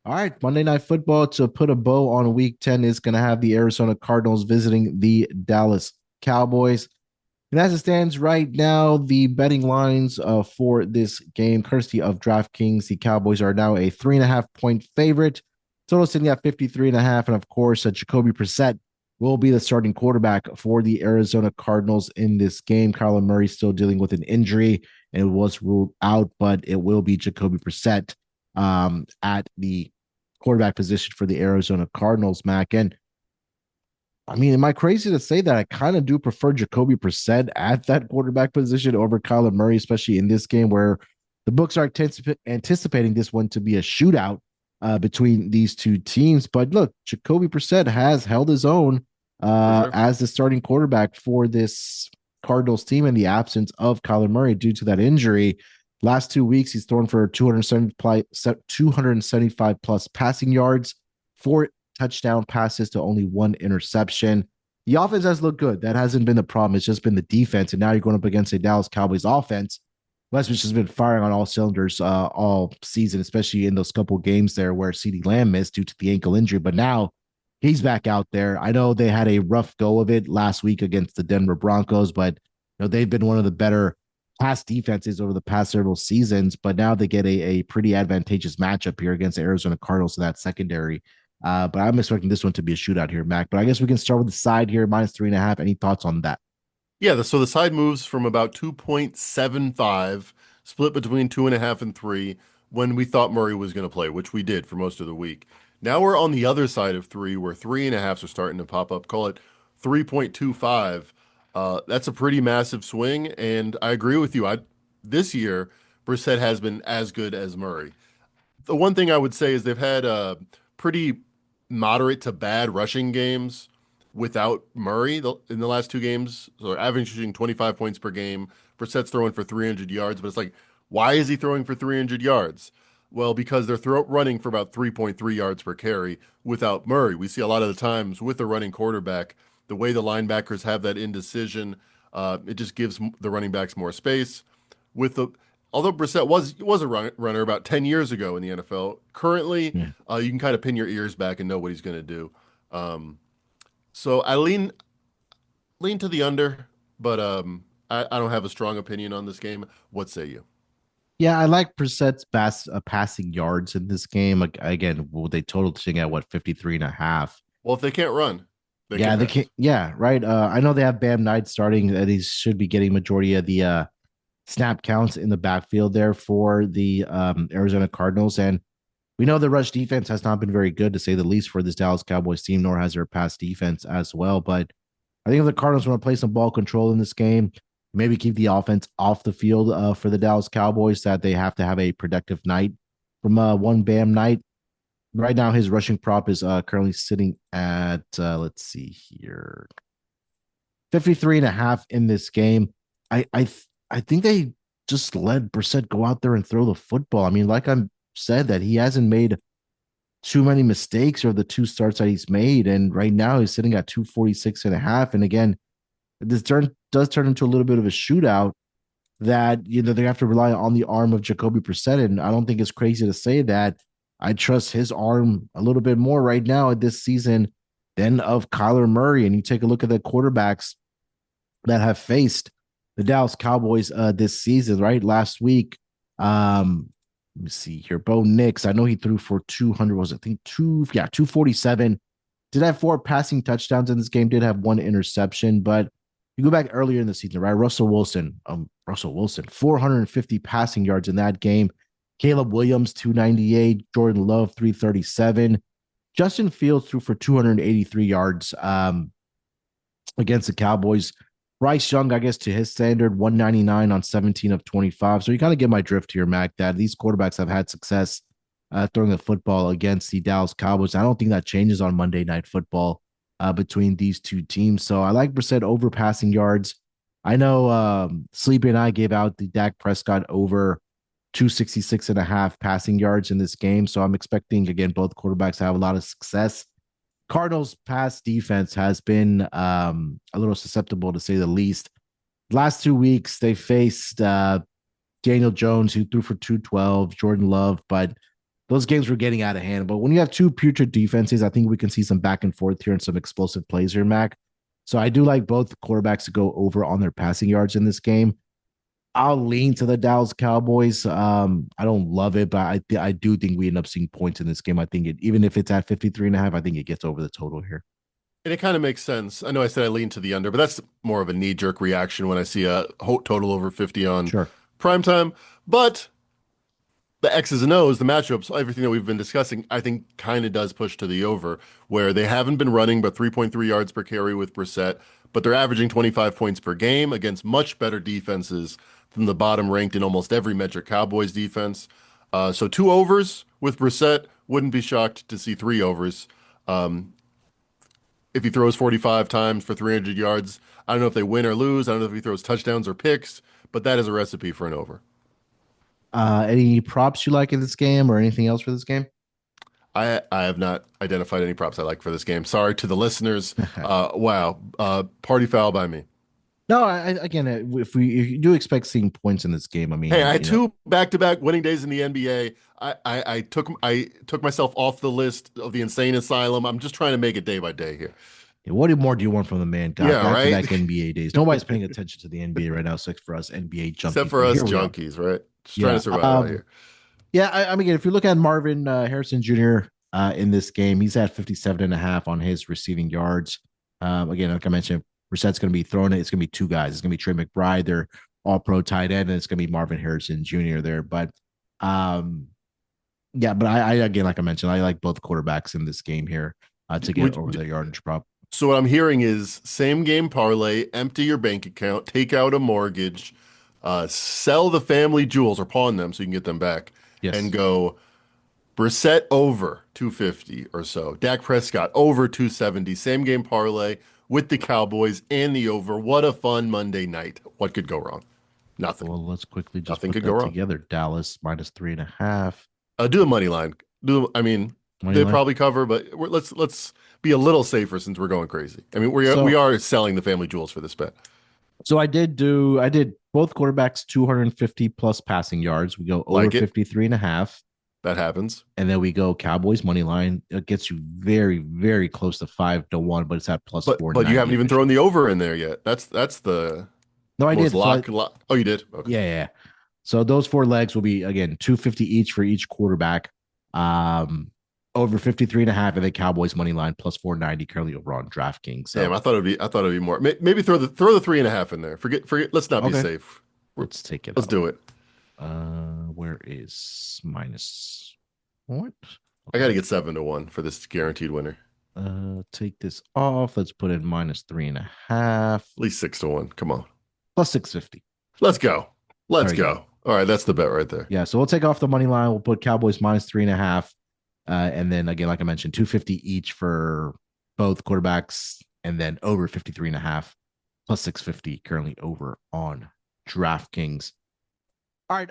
All right, Monday Night Football to put a bow on Week 10 is going to have the Arizona Cardinals visiting the Dallas Cowboys. And as it stands right now, the betting lines for this game, courtesy of DraftKings, the Cowboys are now a 3.5 point favorite. Total sitting at 53 and a half. And of course, Jacoby Brissett will be the starting quarterback for the Arizona Cardinals in this game. Kyler Murray still dealing with an injury and it was ruled out, but it will be Jacoby Brissett at the quarterback position for the Arizona Cardinals, Mac. And I mean, am I crazy to say that I kind of do prefer Jacoby Brissett at that quarterback position over Kyler Murray, especially in this game where the books are anticipating this one to be a shootout between these two teams. But look, Jacoby Brissett has held his own For as the starting quarterback for this Cardinals team in the absence of Kyler Murray due to that injury. Last 2 weeks, he's thrown for 275 plus passing yards, 4 touchdown passes to only 1 interception. The offense has looked good. That hasn't been the problem. It's just been the defense. And now you're going up against a Dallas Cowboys offense, which has been firing on all cylinders all season, especially in those couple games there where CeeDee Lamb missed due to the ankle injury. But now he's back out there. I know they had a rough go of it last week against the Denver Broncos, but they've been one of the better pass defenses over the past several seasons. But now they get a pretty advantageous matchup here against the Arizona Cardinals in that secondary. But I'm expecting this one to be a shootout here, Mac. But I guess we can start with the side here, -3.5. Any thoughts on that? Yeah, so the side moves from about 2.75, split between 2.5 and 3, when we thought Murray was going to play, which we did for most of the week. Now we're on the other side of 3, where 3.5s are starting to pop up. Call it 3.25. That's a pretty massive swing, and I agree with you. This year, Brissett has been as good as Murray. The one thing I would say is they've had pretty moderate to bad rushing games without Murray in the last two games. So they're averaging 25 points per game. Brissett's throwing for 300 yards, but it's like, why is he throwing for 300 yards? Well, because they're running for about 3.3 yards per carry without Murray. We see a lot of the times with the running quarterback, the way the linebackers have that indecision, it just gives the running backs more space. With the Although Brissett was a runner about 10 years ago in the NFL, currently Yeah. you can kind of pin your ears back and know what he's going to do. Um, so I lean to the under, but I don't have a strong opinion on this game. What say you? Yeah, I like Brissett's passing yards in this game. Like, again, well, they totaled sitting at what, 53.5. Well, if they can't run, they can Yeah, they can't. pass. Yeah, right. I know they have Bam Knight starting. He should be getting majority of the snap counts in the backfield there for the Arizona Cardinals. And we know the rush defense has not been very good, to say the least, for this Dallas Cowboys team, nor has their pass defense as well. But I think if the Cardinals want to play some ball control in this game, maybe keep the offense off the field for the Dallas Cowboys, that they have to have a productive night from one Bam Night. Right now, his rushing prop is currently sitting at, let's see here, 53.5 in this game. I think they just let Brissett go out there and throw the football. I mean, like I said, that he hasn't made too many mistakes or the two starts that he's made. And right now he's sitting at 246.5. And again, does turn into a little bit of a shootout that, they have to rely on the arm of Jacoby Brissett. And I don't think it's crazy to say that I trust his arm a little bit more right now this season than of Kyler Murray. And you take a look at the quarterbacks that have faced the Dallas Cowboys this season, right? Last week, let me see here. Bo Nix, I know he threw for 200, was it, I think 247. Did have 4 passing touchdowns in this game, did have 1 interception, but you go back earlier in the season, right? Russell Wilson, 450 passing yards in that game. Caleb Williams, 298. Jordan Love, 337. Justin Fields threw for 283 yards against the Cowboys. Bryce Young, I guess, to his standard, 199 on 17 of 25. So you kind of get my drift here, Mac, that these quarterbacks have had success throwing the football against the Dallas Cowboys. I don't think that changes on Monday Night Football between these two teams. So I like Brissett over passing yards. I know Sleepy and I gave out the Dak Prescott over 266.5 passing yards in this game. So I'm expecting, again, both quarterbacks to have a lot of success. Cardinals pass defense has been a little susceptible, to say the least. Last 2 weeks, they faced Daniel Jones, who threw for 212, Jordan Love, but those games were getting out of hand. But when you have two putrid defenses, I think we can see some back and forth here and some explosive plays here, Mac. So I do like both quarterbacks to go over on their passing yards in this game. I'll lean to the Dallas Cowboys. I don't love it, but I do think we end up seeing points in this game. I think even if it's at 53.5, I think it gets over the total here. And it kind of makes sense. I know I said I lean to the under, but that's more of a knee-jerk reaction when I see a total over 50 on Sure. primetime. But the X's and O's, the matchups, everything that we've been discussing, I think kind of does push to the over, where they haven't been running but 3.3 yards per carry with Brissett, but they're averaging 25 points per game against much better defenses than the bottom ranked in almost every metric Cowboys defense. So two overs with Brissett, wouldn't be shocked to see three overs. Um, if he throws 45 times for 300 yards, I don't know if they win or lose. I don't know if he throws touchdowns or picks, but that is a recipe for an over. Any props you like in this game or anything else for this game? I have not identified any props I like for this game. Sorry to the listeners. Wow. Party foul by me. No, again, if you do expect seeing points in this game, I Hey, mean, I had two back-to-back winning days in the NBA. I took myself off the list of the insane asylum. I'm just trying to make it day by day here. what more do you want from the man? God, Yeah, back to right. back NBA days. Nobody's paying attention to the NBA right now, except for us NBA Except junkies. for But us here we are. junkies, right? Just trying to Yeah. survive out here. Yeah. I mean, if you look at Marvin Harrison Jr. In this game, he's at 57.5 on his receiving yards. Again, like I mentioned, Brissett's going to be throwing it. It's going to be two guys. It's going to be Trey McBride, their all pro tight end, and it's going to be Marvin Harrison Jr. there. But yeah, but I again, like I mentioned, I like both quarterbacks in this game here to get Would, over the yardage prop. so what I'm hearing is same game parlay, empty your bank account, take out a mortgage, sell the family jewels or pawn them so you can get them back, and Yes. go Brissett over 250 or so. Dak Prescott over 270. Same game parlay with the Cowboys and the over. What a fun Monday night. What could go wrong? Nothing. Well, let's quickly just Nothing put could go that wrong. together. Dallas minus 3.5 Do the money line. I mean, money they line. probably cover, but let's be a little safer since we're going crazy. I mean, we So are selling the family jewels for this bet. I did both quarterbacks 250 plus passing yards. We go over Like it. 53.5. That happens. And then we go Cowboys money line. It gets you very, very close to 5-1, but it's at plus But you 490 haven't even thrown officially. the over in there yet. That's the No, I most did. lock. Oh, you did? Okay. Yeah. So those four legs will be again 250 each for each quarterback. Over 53.5, and then Cowboys money line plus 490 currently over on DraftKings. So Damn, I thought it'd be more. Maybe throw the 3.5 in there. Forget. Let's not be okay, safe. let's take it Let's out. do it. Where is minus what? I got to get 7-1 for this guaranteed winner. Take this off. Let's put in minus 3.5 At least 6-1. Come on. plus 650. Let's go. Let's There you go. All right, that's the bet right there. Yeah, so we'll take off the money line. We'll put Cowboys minus 3.5. And then again, like I mentioned, 250 each for both quarterbacks, and then over 53.5 plus 650 currently over on DraftKings. All right.